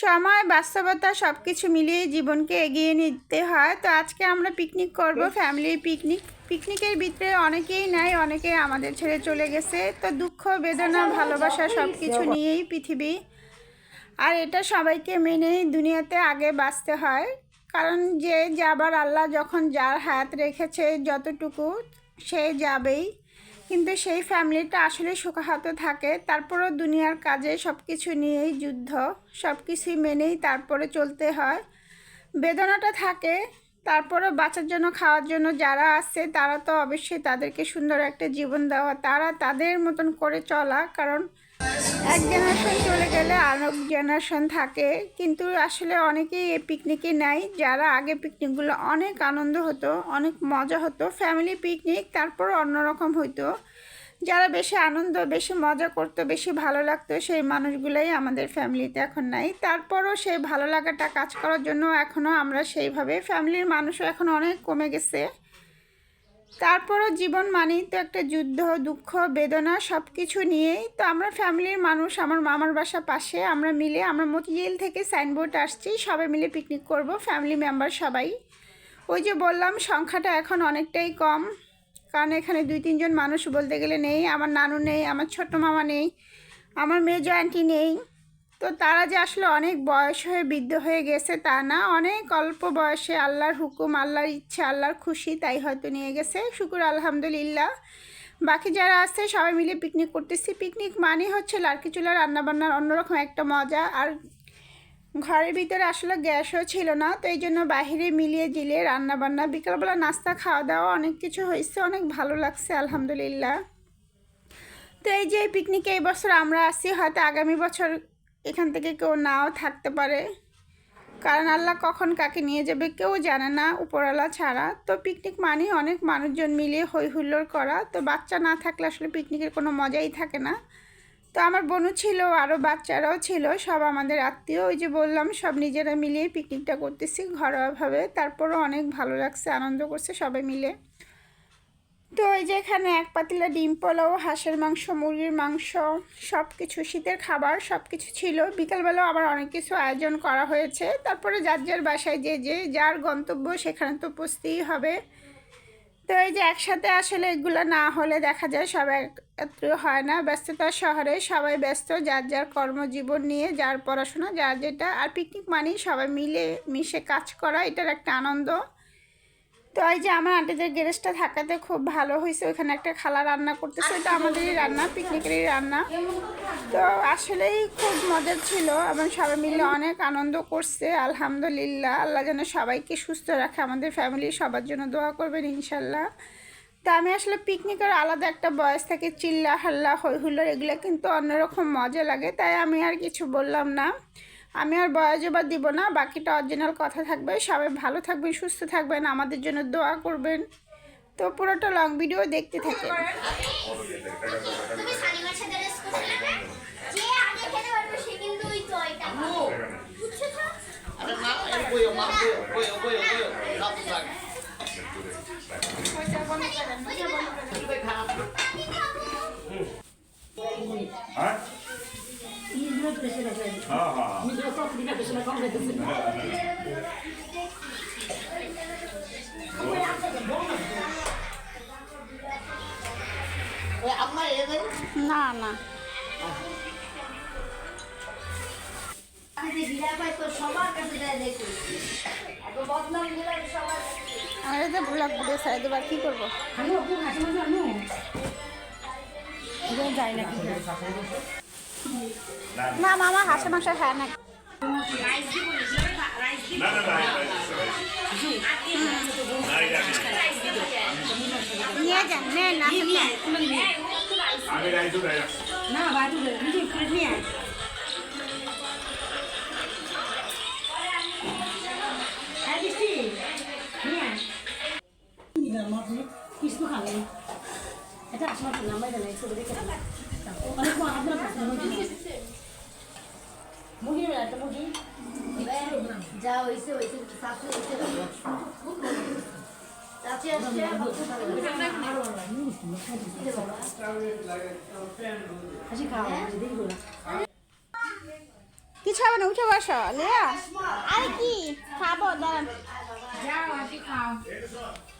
সময় বাস্তবতা সব কিছু মিলিয়ে জীবনকে এগিয়ে নিতে হয়। তো আজকে আমরা পিকনিক করব, ফ্যামিলি পিকনিক। পিকনিকের ভিতরে অনেকেই নাই, অনেকে আমাদের ছেড়ে চলে গেছে। তো দুঃখ, বেদনা, ভালোবাসা সব কিছু নিয়েই পৃথিবী। আর এটা সবাইকে মেনেই দুনিয়াতে আগে বাঁচতে হয়। কারণ যে যাবার আল্লাহ যখন যার হায়াত রেখেছে যতটুকু, সে যাবেই। কিন্তু সেই ফ্যামিলিটা আসলে শোকাহত থাকে। তারপরও দুনিয়ার কাজে সব কিছু নিয়েই যুদ্ধ, সব কিছুই মেনেই তারপরে চলতে হয়। বেদনাটা থাকে, তারপরও বাঁচার জন্য, খাওয়ার জন্য যারা আছে তারা তো অবশ্যই তাদেরকে সুন্দর একটা জীবন দেওয়া, তারা তাদের মতন করে চলা। কারণ এক জেনারেশন চলে গেলে আরেক জেনারেশন থাকে। কিন্তু আসলে অনেকেই এই পিকনিকে নেয়। যারা আগে পিকনিকগুলো অনেক আনন্দ হতো, অনেক মজা হতো, ফ্যামিলি পিকনিক তারপর অন্যরকম হইতো। যারা বেশি আনন্দ, বেশি মজা করতো, বেশি ভালো লাগতো, সেই মানুষগুলোই আমাদের ফ্যামিলিতে এখন নাই। তারপরও সেই ভালো লাগাটা কাজ করার জন্য এখনও আমরা সেইভাবে, ফ্যামিলির মানুষও এখন অনেক কমে গেছে। তারপরও জীবন মানেই তো একটা যুদ্ধ, দুঃখ, বেদনা সব কিছু নিয়েই তো আমরা ফ্যামিলির মানুষ। আমার মামার বাসা পাশে, আমরা মিলে, আমরা মতিঝিল থেকে সাইনবোর্ড আসছি, সবাই মিলে পিকনিক করব, ফ্যামিলি মেম্বার সবাই। ওই যে বললাম সংখ্যাটা এখন অনেকটাই কম, কারণ এখানে 2-3 জন মানুষ বলতে গেলে নেই। আমার নানু নেই, আমার ছোট মামা নেই, আমার মেজো আন্টি নেই। তো তারা যে আসলে অনেক বয়স হয়ে বৃদ্ধ হয়ে গেছে তা না, অনেক অল্প বয়সে আল্লাহর হুকুম, আল্লাহর ইচ্ছা, আল্লাহর খুশি, তাই হয়তো নিয়ে গেছে। শুকুর আলহামদুলিল্লাহ। বাকি যারা আছে সবাই মিলে পিকনিক করতেছি। পিকনিক মানে হচ্ছে লার্কি চুলা রান্নাবান্নার অন্যরকম একটা মজা। আর ঘরের ভিতরে আসলে গ্যাসও ছিল না, তো এই জন্য বাহিরে মিলিয়ে জিলিয়ে রান্নাবান্না, বিকালবেলা নাস্তা, খাওয়া দাওয়া অনেক কিছু হয়েছে, অনেক ভালো লাগছে আলহামদুলিল্লাহ। তো এই যে পিকনিকে এই বছর আমরা আসি, হয়তো আগামী বছর এখান থেকে কেউ নাও থাকতে পারে। কারণ আল্লাহ কখন কাকে নিয়ে যাবে কেউ জানে না, উপরওয়ালা ছাড়া। তো পিকনিক মানে অনেক মানুষজন মিলিয়ে হই হুল্লোড় করা। তো বাচ্চা না থাকলে আসলে পিকনিকের কোনো মজাই থাকে না। তো আমার বোনও ছিল, আরও বাচ্চারাও ছিল, সব আমাদের আত্মীয়। ওই যে বললাম সব নিজেরা মিলিয়ে পিকনিকটা করতেছি ঘরোয়াভাবে। তারপরও অনেক ভালো লাগছে, আনন্দ করছে সবাই মিলে। তো এই যে এখানে এক পাতিলা ডিম পোলাও, হাঁসের মাংস, মুরগির মাংস, সব কিছু শীতের খাবার সব কিছু ছিল। বিকালবেলাও আবার অনেক কিছু আয়োজন করা হয়েছে। তারপরে যার যার বাসায় যে যার গন্তব্য সেখানে তো পৌঁছতেই হবে। তো এই যে একসাথে আসলে এগুলো না হলে দেখা যায় সবাই একত্র হয় না। ব্যস্ততার শহরে সবাই ব্যস্ত যার যার কর্মজীবন নিয়ে, যার পড়াশোনা, যার যেটা। আর পিকনিক মানেই সবাই মিলে মিশে কাজ করা, এটার একটা আনন্দ। তো এই যে আমার আন্টিদের গ্যারেজটা থাকাতে খুব ভালো হয়েছে। ওইখানে একটা খালা রান্না করতেছে, ওইটা আমাদেরই রান্না, পিকনিকেরই রান্না। তো আসলেই খুব মজার ছিল এবং সবাই মিলে অনেক আনন্দ করছে আলহামদুলিল্লাহ। আল্লাহ যেন সবাইকে সুস্থ রাখে, আমাদের ফ্যামিলির সবার জন্য দোয়া করবেন ইনশাল্লাহ। তো আমি আসলে পিকনিকের আলাদা একটা বয়স থাকে, চিল্লা হাল্লা হই হুল্লোড়, এগুলো কিন্তু অন্যরকম মজা লাগে। তাই আমি আর কিছু বললাম না, আমি আর বয়সবার দিব না, বাকিটা অরিজিনাল কথা থাকবে। সবাই ভালো থাকবেন, সুস্থ থাকবেন, আমাদের জন্য দোয়া করবেন। তো পুরোটা লং ভিডিও দেখতে থাকেন। না না আমরা তো ব্লগ ভিডিও ছাড়া দেবো, আর কী করবো? না মামা হাঁসের মাংস খায় না। নিয়ে যান, নেন না কিছু খাবে এটা আসলে নাম্বার দেয় ছবি দেখে অনেক মুরগি একটা মুরগি যা হয়েছে হয়েছে শাশু হয়েছে চাচি আসছে কিছু হবে না, উঠে বসো লিয়া। আর কি খাবো দাঁড়ান।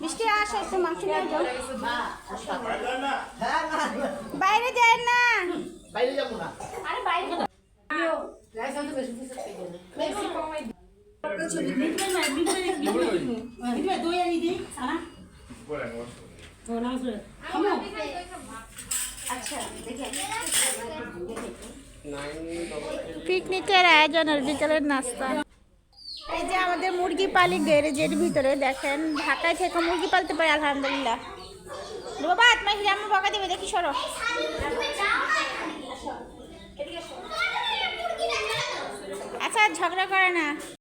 মিষ্টি আসো, একটু মাংস নিয়ে যাও। বাইরে যায় না। বাইরে যাবো না। আরে বাইরে কথা দই আনি দিই সানা ও না আসলে পিকনিকের আয়োজনের বিকেলের নাস্তা। এই যে আমাদের মুরগি পালি গ্যারেজের ভিতরে দেখেন, ঢাকায় থেকে মুরগি পালতে পারে আলহামদুলিল্লাহ। বাবা তোমার হিরাম্মা বকা দিবে, দেখি সরো। আচ্ছা ঝগড়া করে না।